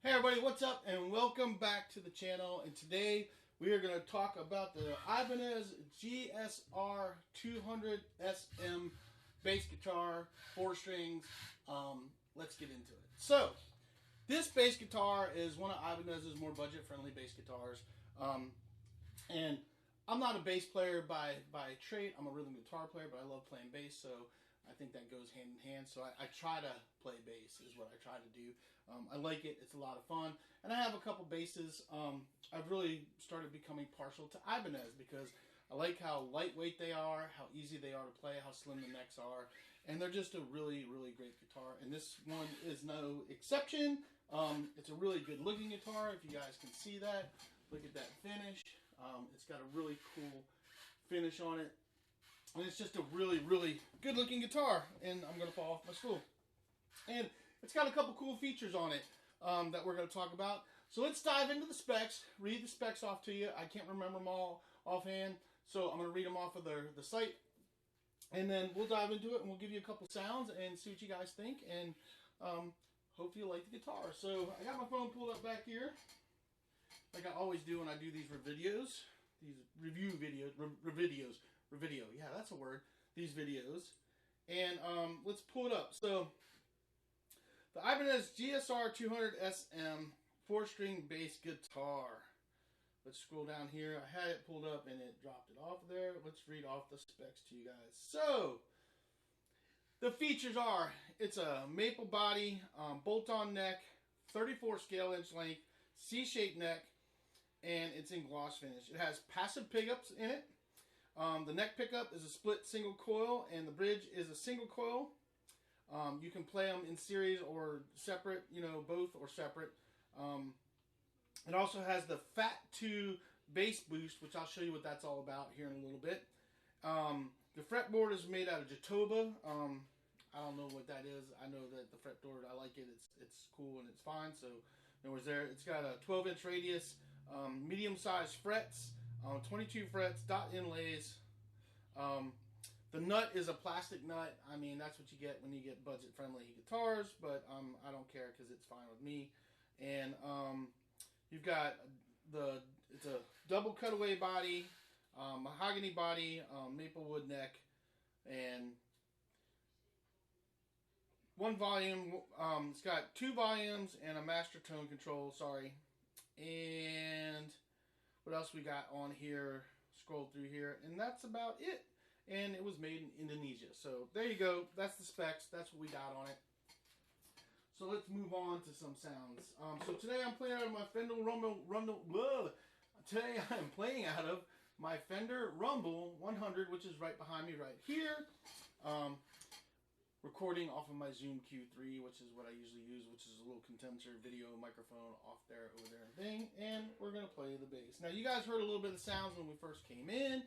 Hey everybody, what's up and welcome back to the channel. And today we are going to talk about the Ibanez GSR200SM bass guitar, 4 strings. Let's get into it. So this bass guitar is one of Ibanez's more budget-friendly bass guitars. And I'm not a bass player by trade. I'm a rhythm guitar player, but I love playing bass, so I think that goes hand in hand. So I try to play bass is what I try to do. I like it. It's a lot of fun. And I have a couple basses. I've really started becoming partial to Ibanez because I like how lightweight they are, how easy they are to play, how slim the necks are. And they're just a really, really great guitar. And this one is no exception. It's a really good looking guitar, if you guys can see that. Look at that finish. It's got a really cool finish on it. And it's just a really, really good looking guitar. And I'm going to fall off my stool. And it's got a couple cool features on it that we're going to talk about. So let's dive into the specs, read the specs off to you. I can't remember them all offhand, so I'm going to read them off of the site. And then we'll dive into it and we'll give you a couple sounds and see what you guys think. And hopefully you like the guitar. So I got my phone pulled up back here, like I always do when I do these videos. These review videos, yeah, that's a word. These videos. And let's pull it up. So the Ibanez GSR200SM 4-string bass guitar. Let's scroll down here. I had it pulled up and it dropped it off there. Let's read off the specs to you guys. So the features are, it's a maple body, bolt-on neck, 34 scale inch length, C-shaped neck, and it's in gloss finish. It has passive pickups in it. The neck pickup is a split single coil, and the bridge is a single coil. You can play them in series or separate, both or separate. It also has the Fat 2 bass boost, which I'll show you what that's all about here in a little bit. The fretboard is made out of Jatoba. I don't know what that is. I know that the fretboard, I like it. It's cool and it's fine. So, in other words, there it's got a 12-inch radius, medium-sized frets, 22 frets, dot inlays. The nut is a plastic nut. I mean, that's what you get when you get budget-friendly guitars, but I don't care because it's fine with me. And you've got it's a double cutaway body, mahogany body, maple wood neck, and one volume. It's got 2 volumes and a master tone control. Sorry. And what else we got on here? Scroll through here, and that's about it. And it was made in Indonesia. So there you go. That's the specs. That's what we got on it. So let's move on to some sounds. So today I'm playing out of my Fender Rumble. Today I'm playing out of my Fender Rumble 100, which is right behind me right here. Recording off of my Zoom Q3, which is what I usually use, which is a little condenser video microphone off there, over there, and thing. And we're going to play the bass. Now, you guys heard a little bit of the sounds when we first came in.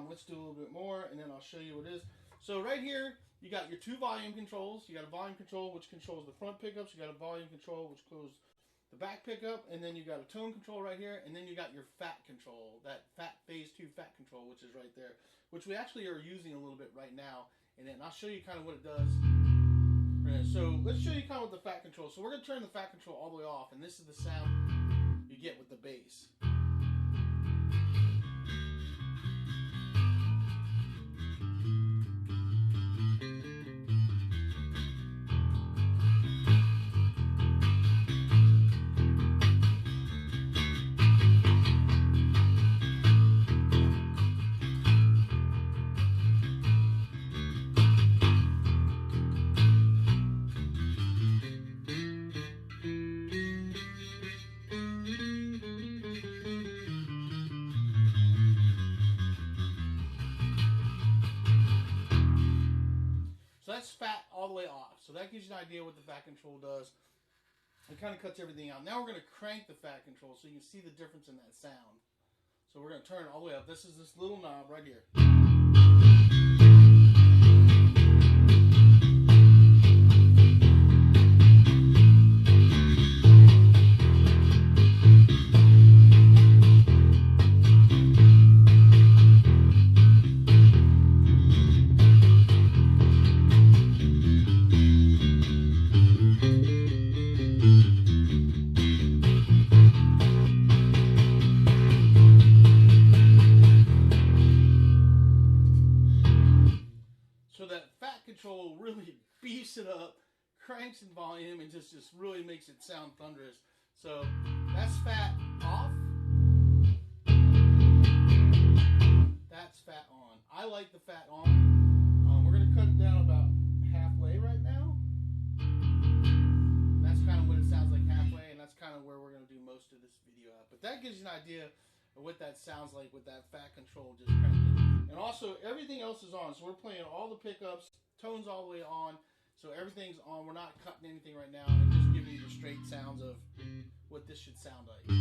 Let's do a little bit more, and then I'll show you what it is. So right here, you got your 2 volume controls. You got a volume control, which controls the front pickups. You got a volume control, which controls the back pickup. And then you got a tone control right here. And then you got your fat control, that phase 2 fat control, which is right there, which we actually are using a little bit right now. And then I'll show you kind of what it does. So let's show you kind of what the fat control. So we're going to turn the fat control all the way off. And this is the sound you get with the bass. Fat all the way off. So that gives you an idea what the fat control does. It kind of cuts everything out. Now we're going to crank the fat control so you can see the difference in that sound. So we're going to turn it all the way up. This is this little knob right here. really makes it sound thunderous. So that's fat off. That's fat on. I like the fat on. We're going to cut it down about halfway right now. And that's kind of what it sounds like halfway, and that's kind of where we're going to do most of this video at. But that gives you an idea of what that sounds like with that fat control just cranking. And also, everything else is on. So we're playing all the pickups, tones all the way on. So everything's on. We're not cutting anything right now. I'm just giving you the straight sounds of what this should sound like.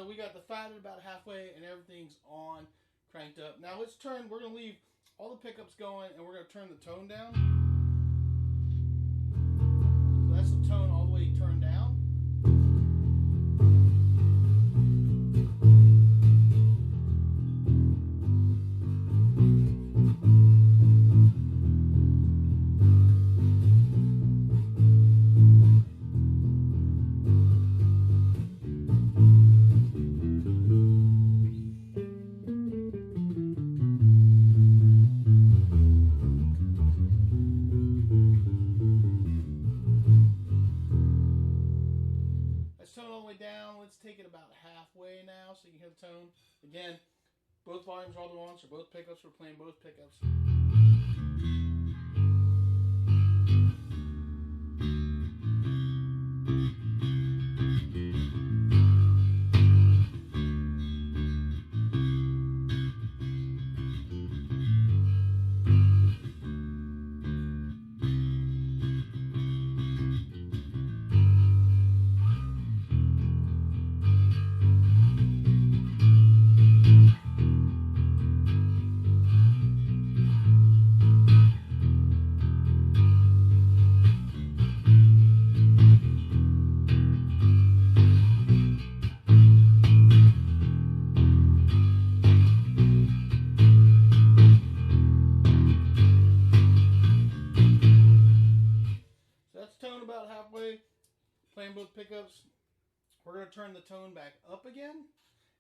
We got the fat at about halfway and everything's on, cranked up. Now let's turn, we're going to leave all the pickups going and we're going to turn the tone down. So that's the tone all the way turned down. Let's take it about halfway now so you can hear the tone. Again, both volumes are all the on, so both pickups, we're playing both pickups. About halfway, playing both pickups. We're going to turn the tone back up again,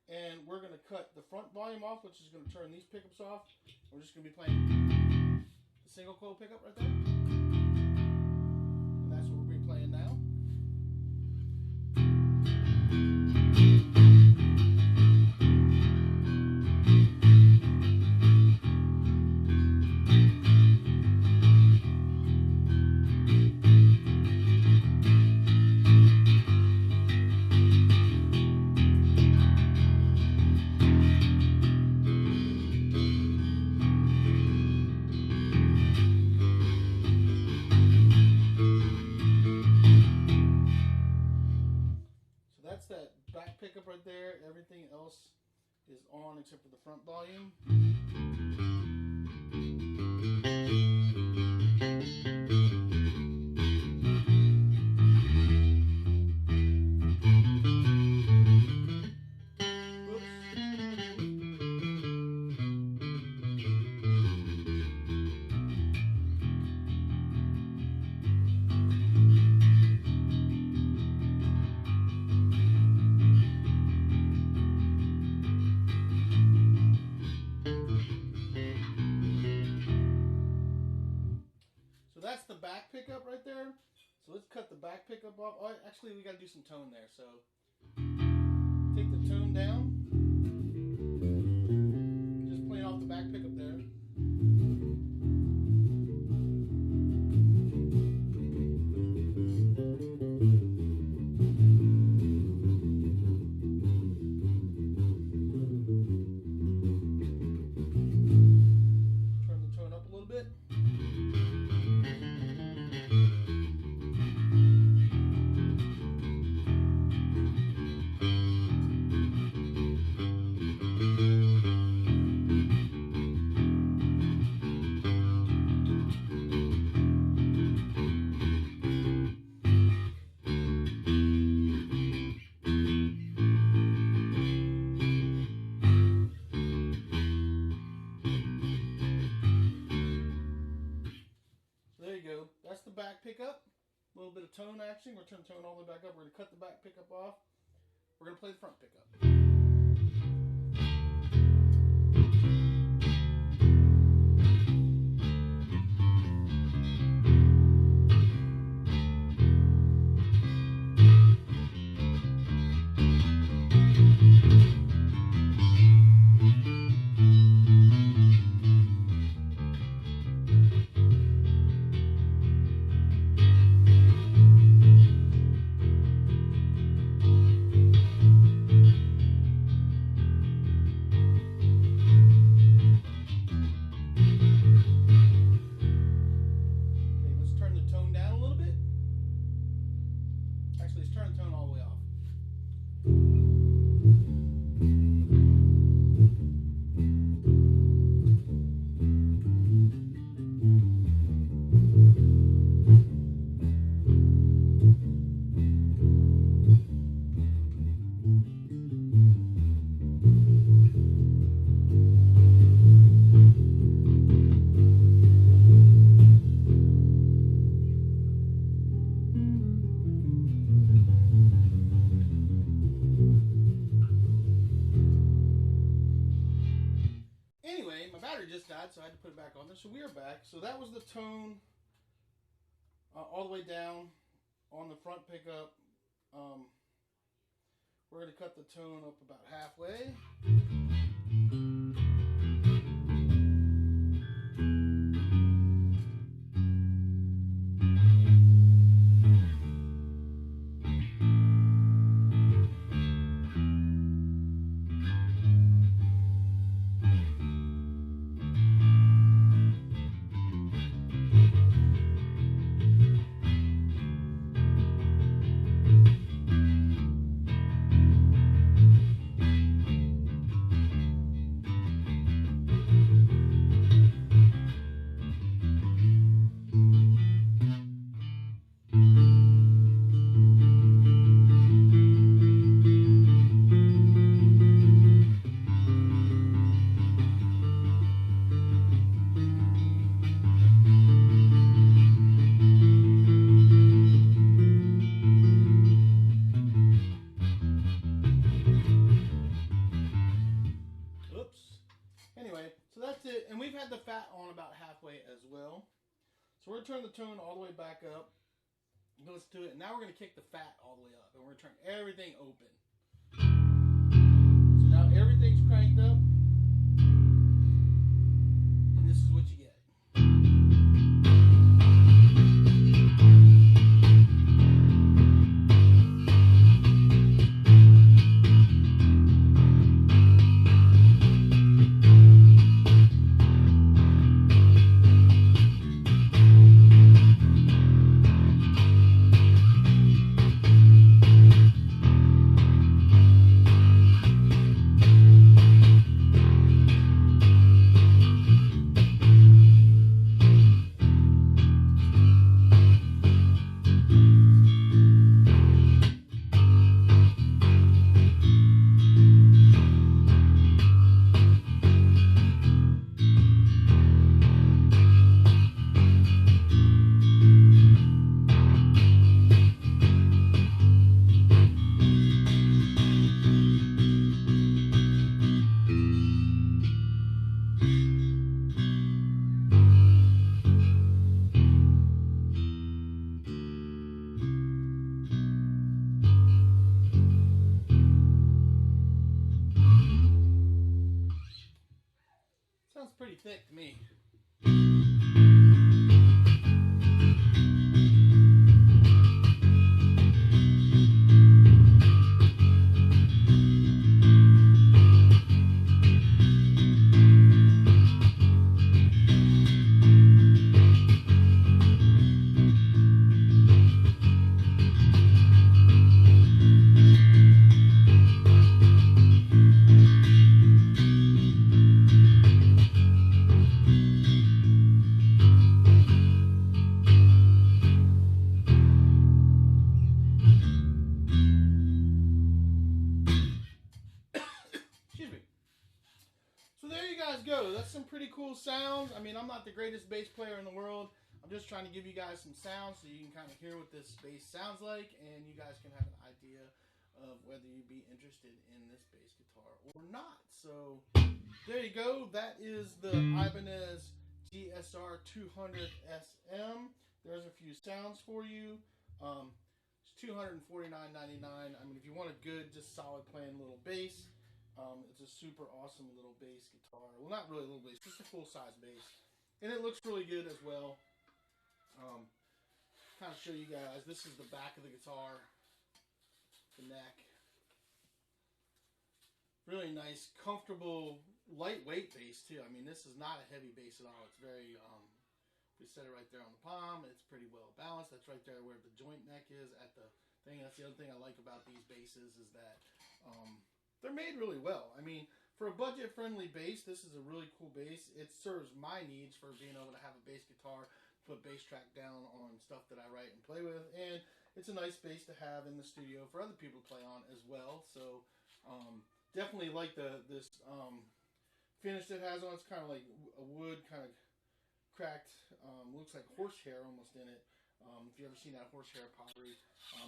and we're going to cut the front volume off, which is going to turn these pickups off. We're just going to be playing the single coil pickup right there, and that's what we're going to be playing now. That back pickup right there, everything else is on except for the front volume. That's the back pickup right there. So let's cut the back pickup off. Oh, actually, we got to do some tone there. So take the tone down. Just playing off the back pickup there. Turn the tone up a little bit. relaxing. We're going to turn the tone all the way back up. We're going to cut the back pickup off. We're going to play the front pickup. Turn the tone all the way off. Just died, so I had to put it back on there. So we are back. So that was the tone all the way down on the front pickup. We're going to cut the tone up about halfway. Anyway, so that's it. And we've had the fat on about halfway as well. So we're going to turn the tone all the way back up. Let's do it. And now we're going to kick the fat all the way up. And we're going to turn everything open. So now everything's cranked up. And this is what you get. Sounds pretty thick to me. Go. That's some pretty cool sounds. I mean, I'm not the greatest bass player in the world. I'm just trying to give you guys some sounds so you can kind of hear what this bass sounds like, and you guys can have an idea of whether you'd be interested in this bass guitar or not. So there you go. That is the Ibanez GSR200SM. There's a few sounds for you. It's $249.99. I mean, if you want a good, just solid playing little bass, it's a super awesome little bass guitar. Well, not really a little bass, just a full-size bass. And it looks really good as well. Kind of show you guys. This is the back of the guitar, the neck. Really nice, comfortable, lightweight bass too. I mean, this is not a heavy bass at all. It's very, we set it right there on the palm. It's pretty well balanced. That's right there where the joint neck is at the thing. That's the other thing I like about these basses is that they're made really well. I mean, for a budget-friendly bass, this is a really cool bass. It serves my needs for being able to have a bass guitar, put bass track down on stuff that I write and play with, and it's a nice bass to have in the studio for other people to play on as well. So definitely like this finish it has on. It's kind of like a wood, kind of cracked, looks like horsehair almost in it. If you've ever seen that horsehair pottery,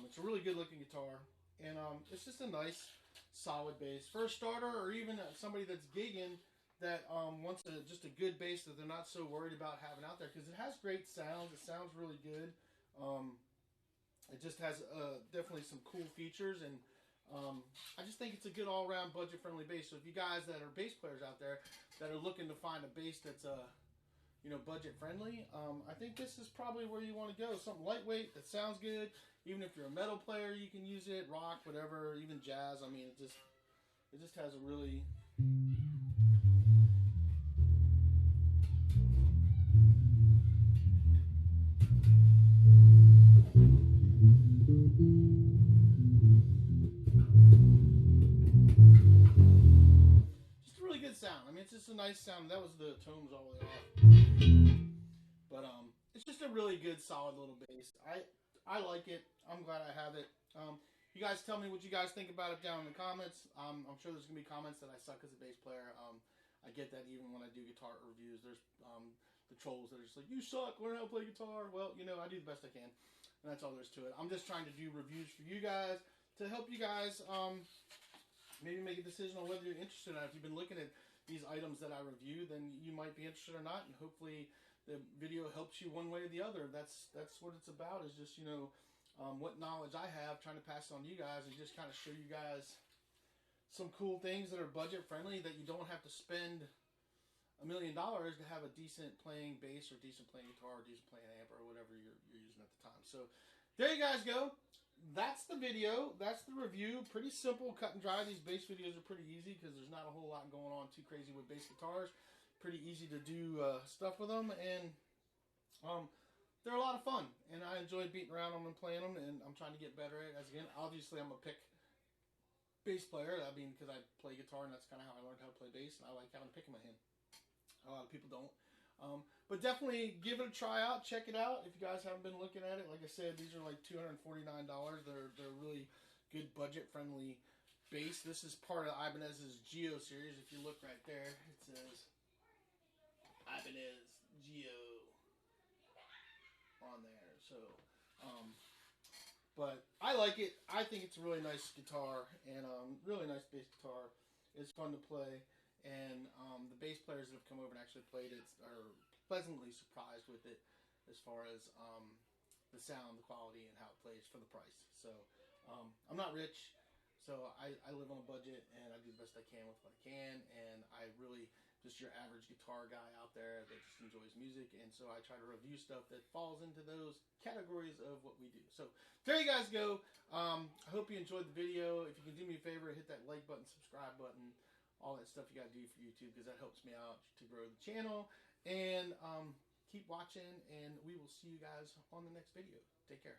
it's a really good looking guitar, and it's just a nice solid bass for a starter, or even somebody that's gigging that wants just a good bass that they're not so worried about having out there, because it has great sounds. It sounds really good. It just has definitely some cool features, and I just think it's a good all-around budget-friendly bass. So if you guys that are bass players out there that are looking to find a bass that's budget-friendly, I think this is probably where you want to go. Something lightweight that sounds good. Even if you're a metal player, you can use it. Rock, whatever, even jazz. I mean, it just has a really good sound. I mean, it's just a nice sound. That was the tones all the way off. But it's just a really good, solid little bass. I like it. I'm glad I have it. You guys tell me what you guys think about it down in the comments. I'm sure there's going to be comments that I suck as a bass player. I get that even when I do guitar reviews. There's the trolls that are just like, you suck, learn how to play guitar. Well, I do the best I can. And that's all there is to it. I'm just trying to do reviews for you guys to help you guys maybe make a decision on whether you're interested or not. If you've been looking at these items that I review, then you might be interested or not, and hopefully the video helps you one way or the other. That's what it's about, is just, what knowledge I have, trying to pass it on to you guys, and just kind of show you guys some cool things that are budget friendly, that you don't have to spend $1 million to have a decent playing bass or decent playing guitar or decent playing amp or whatever you're using at the time. So there you guys go. That's the video. That's the review. Pretty simple, cut and dry. These bass videos are pretty easy because there's not a whole lot going on too crazy with bass guitars. Pretty easy to do stuff with them, and they're a lot of fun. And I enjoy beating around them and playing them, and I'm trying to get better at it. As again, obviously I'm a pick bass player. I mean, because I play guitar, and that's kind of how I learned how to play bass, and I like having a pick in my hand. A lot of people don't. But definitely give it a try out. Check it out if you guys haven't been looking at it. Like I said, these are like $249. They're really good budget-friendly bass. This is part of Ibanez's Geo series. If you look right there, it says Ibanez Geo on there. So, but I like it. I think it's a really nice guitar, and really nice bass guitar. It's fun to play. And the bass players that have come over and actually played it are pleasantly surprised with it, as far as the sound, the quality, and how it plays for the price. So I'm not rich, so I live on a budget, and I do the best I can with what I can, and I really just your average guitar guy out there that just enjoys music, and so I try to review stuff that falls into those categories of what we do. So there you guys go. I hope you enjoyed the video. If you can do me a favor, hit that like button, subscribe button, all that stuff you got to do for YouTube, because that helps me out to grow the channel. And keep watching, and we will see you guys on the next video. Take care.